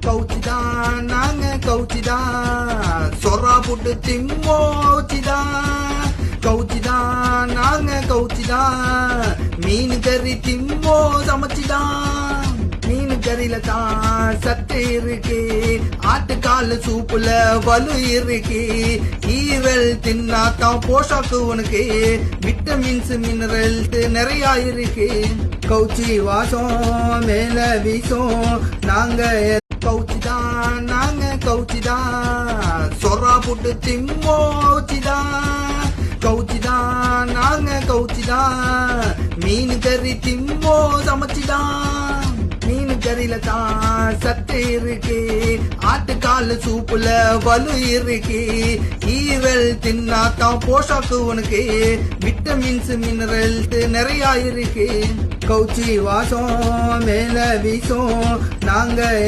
கவுச்சிதான் நாங்க கவுச்சிதான் சொரா போட்டு திம்மோச்சிதான் கவுச்சிதான் நாங்க கவுச்சிதான் மீன் கறி திம்மோ சமைச்சிதான் மீன் கறியில தான் சத்து இருக்கு ஆட்டுக்கால சூப்புல வலு இருக்கு ஈரல் தின்னாத்தான் போஷாக்கு உனக்கு விட்டமின்ஸ் மினரல்ஸ் நிறைய இருக்கு கவுச்சி வாசம் மேல வீசும் நாங்க கவுச்சிதான் நாங்க கவுச்சிதான் சொரா போட்டு திம்மோச்சிதான் கவுச்சிதான் நாங்க கவுச்சிதான் மீன் கறி திம்மோ சமைச்சிதான் மீன் கறியில தான் சத்து இருக்கு ஆட்டுக்கால சூப்புல வலு இருக்கு ஈரல் தின்னாத்தான் போஷாக்கு உனக்கு விட்டமின்ஸ் மினரல்ஸ் நிறைய இருக்கு கவுச்சி வாசம் மேல வீசும் நாங்க